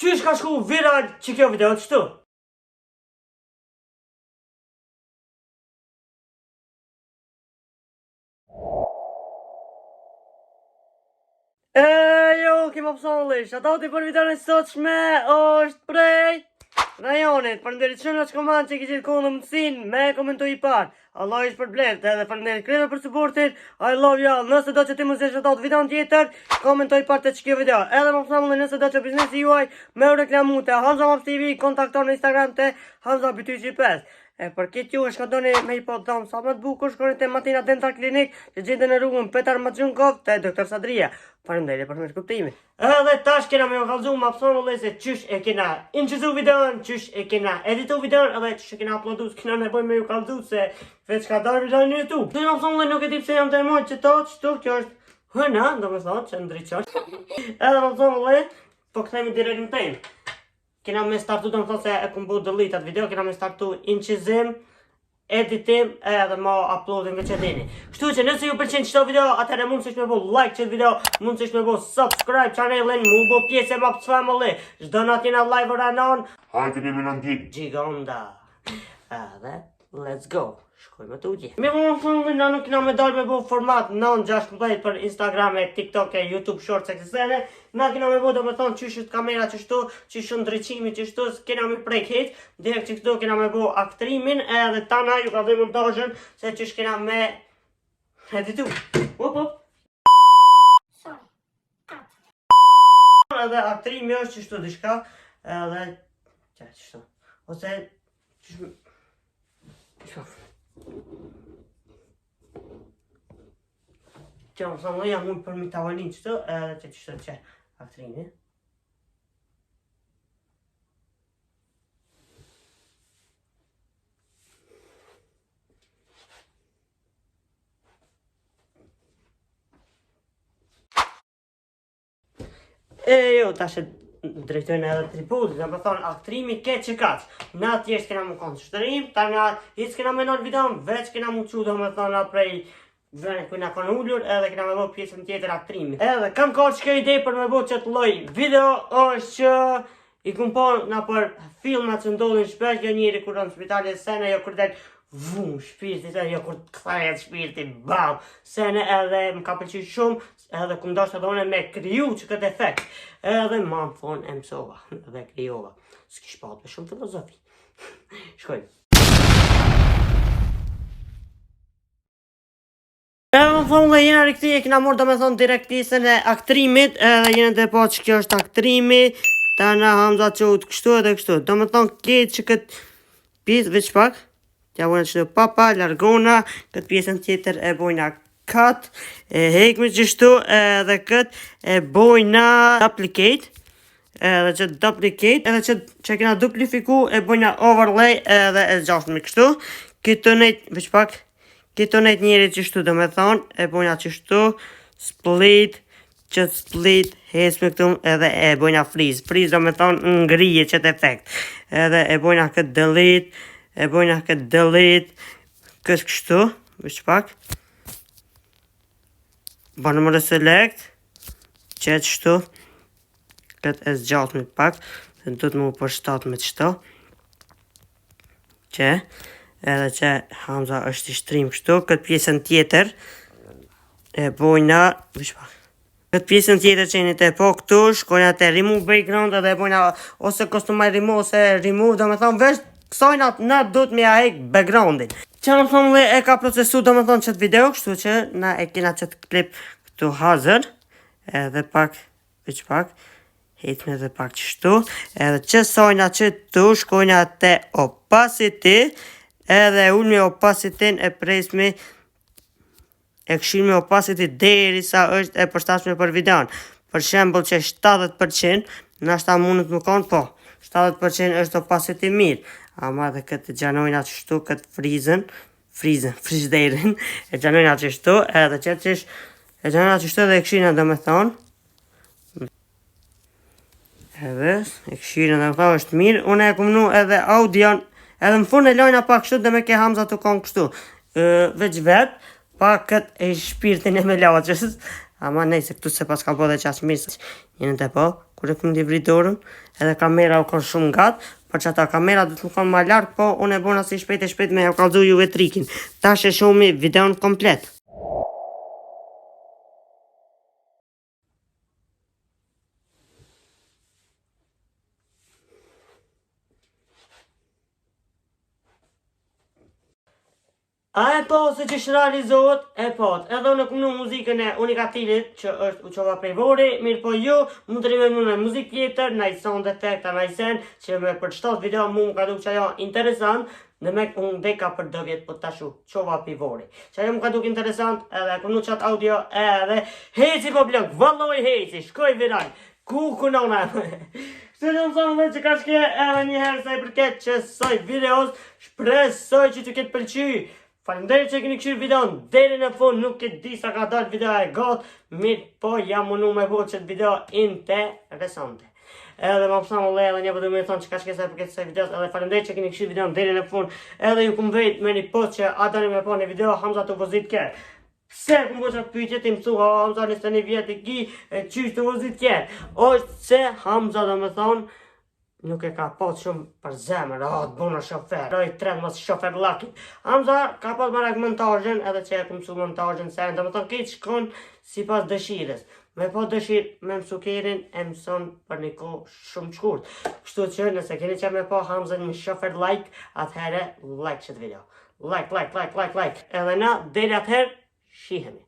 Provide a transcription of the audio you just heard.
Qysh ka shku viral që kjo video qëtu? Jo, kema pësonlish, atoti për video në sotshme është prej rajonit. Përnderit shumë në që komand që ki qitë kohë në mësin me komentu i par. Allah ish për bleft, edhe përnderit kreve për supportin. I love y'all. Nëse do që ti mësesh atot video në tjetër, komentoj par të që kjo video. Edhe më pësonlish nëse do që biznesi juaj me u reklamu të Hamza Maps TV, kontakton në Instagram të Hamza Bytyqi 5. Për këtë ju shkatoni me i po dhamë sa më të bukur, shkoni të Matina Dental Clinic që gjithë në rrugën Petar Maxhunkov të Dr. Sadria. Faleminderit për shkuptimin. Edhe tash kena me kalzu më pësonë se qysh e kena inqizu videon, qysh e kena editu videon, edhe qysh e kena uploadu, s'kena nevoj me ju kalzu se veç ka darë videon në YouTube. Dhe më pësonë nuk e ti pse jam të emoj që to, qëtu kjo është hëna, do me thonë që ndryqosh. Edhe më pësonë po këthejmi direkt në temë. Kena me startu, do më thonë se e këmbu delete atë video, kena me startu inqizim, editim, edhe ma uploadin nga që dini. Kështu që nëse ju pëlqen qëto video, atëherë mund sësh me bo like qëtë video, mund sësh me bo subscribe channelin, mu bo pjesë e ma pëtë family, zdo në atina live ranon, hajtë një në ndjek. Gigonda. Edhe, let's go. Shkojme të utje. Me më thonë, na nuk kena me dalë me bo format 9-16 për Instagram e TikTok e YouTube Shorts e kësene. Na kena me bo do me thonë qyshët kamera qështu, qyshë ndryqimi qështu, kena me prejk hit. Direkt që këtu kena me bo aktrimin edhe tana ju ka dhe montajën se qysh kena me editu. Hop hop. Edhe aktrimi është qështu dishka edhe qështu. Ose qështu. Që më thonë jam unë për mi të avalin qëto edhe që qështë që aktrini. Jo, ta shë drejtojnë edhe tripodit, dhe më thonë aktrimi ke që kaqë. Na tjesht kena më konë shtërim, ta nga hitës kena me nërë videon, veç kena më që dhe më thonë prej vene kujna konë ullur, edhe kena me bo pjesën tjetër aktrimi. Edhe kam ka që kjo idej për me bo që të loj video, është që i kumpo nga për filmat që ndodhin shpesh, jo njëri kur në spitalit sene, jo kur del vum shpirti, jo kur të këthajet shpirti, bam, sene edhe më ka pëlqy shumë, edhe ku ndoshtë edhe une me kriju që këtë efekt. Edhe ma më thonë e mësova, edhe kryova. S'kish patë me shumë filozofi. Shkoj. Edhe më thonë dhe jena rikëti e kina morë do me thonë direktisën e aktrimit, edhe jena dhe po që kjo është aktrimi, ta na Hamza që u të kështu edhe kështu. Do me thonë ketë që këtë pjesë, veç pak, tja vëna që të papa, largona, këtë pjesën tjetër e bojna cut, e hekme qështu, edhe këtë e bojna duplicate, edhe që duplicate, edhe që kena duplifiku, e bojna overlay, edhe e gjashme kështu. Këtë nejt, veç pak, këtë nejt njeri qështu, do me thonë, e bojna qështu, split, që split, hesme këtu, edhe e bojna freeze. Freeze do me thonë ngrije qëtë efekt. Edhe e bojna këtë delete, e bojna këtë delete, këtë kështu, veç pak. Banë më select, qëtë qështu, këtë e zgjatë me pak, dhe në të më përshtat me qëto, që, edhe që Hamza është i shtrim kështu, këtë pjesën tjetër, e bojna, vish pak, këtë pjesën tjetër që jeni të po këtu, shkojna të remove background, edhe e bojna ose customized remove, ose remove, do me thonë vesh, kësojna në do të me ahek backgroundin. Që më thonë dhe e ka procesu do më thonë qëtë video, kështu që na e kena qëtë klip këtu hazër, edhe pak, veç pak, hitme dhe pak qështu, edhe që sojna qëtu, shkojna të opacity, edhe ullë me opacity e presmi, e këshin me opacity deri sa është e përstashme për videon. Për shembol që 70%, nashta mundet më konë, po, 70% është opacity mirë. Ama dhe këtë gjanojna qështu, këtë frigiderin, e gjanojna qështu, edhe qëtëqish, e gjanojna qështu edhe e këshina dhe me thonë. Edhe, e këshina dhe me thonë është mirë, une e kumnu edhe audion, edhe më fund e lojna pak kështu dhe me ke Hamza të konë kështu. Veç vetë, pak këtë e shpirtin e me laqës, ama nejse këtu se pas ka po dhe qasë mirë, njënë të po, kur e kom t'i vrit dorën, edhe kamera u ka shumë gat, për që ata kamera du të më kanë ma larkë, po unë e bona si shpejt me e kalzu juve trikin. Tash e shohmi videon komplet. A e po se që shrealizohet, e po, edhe unë këmnu muzikën e unikatilit që është u qova prej vori, mirë po ju mund të rimenu në muzikë tjetër, në i sound effect, në i sen, që me për shtot video mu më ka duk që ajo interesant, në me unë deka për 2 vjetë për tashu, qova prej vori. Që ajo më ka duk interesant, edhe këmnu qatë audio, edhe heci po blok, valloj heci, shkoj viral, ku kunona. Këtë në mësën dhe që ka shke edhe njëherë sa i përket që soj videos, shpresoj që të ketë pëlqy. Faleminderit që keni këshirë videon deri në fund, nuk e di sa ka dalë video e got, mirë po jam munu me bo qëtë video interesante. Edhe më pësa më le edhe një përdo me thonë që ka shkesa për këtë videos, edhe faleminderit që keni këshirë videon deri në fund, edhe ju këmë vejt me një post që atani me po një video, Hamza të vozit kjerë. Pse këmë bo që pyjtje ti mësu, Hamza 21 vjetë i ki, qysh të vozit kjerë, është se Hamza dhe me thonë, nuk e ka pas shumë për zemër, të bona shofer, roj tren mos shofer lakit. Hamza ka pas barak montajën, edhe që e ku mësu montajën sen, dhe më thonë këtë shkon si pas dëshires. Me po dëshirë me mësu kerin, e mëson për një ko shumë shkurt. Kështu që nëse keni që me po Hamza një shofer like, atëhere like qëtë video. Like. Edhe na, deri atëherë, shihemi.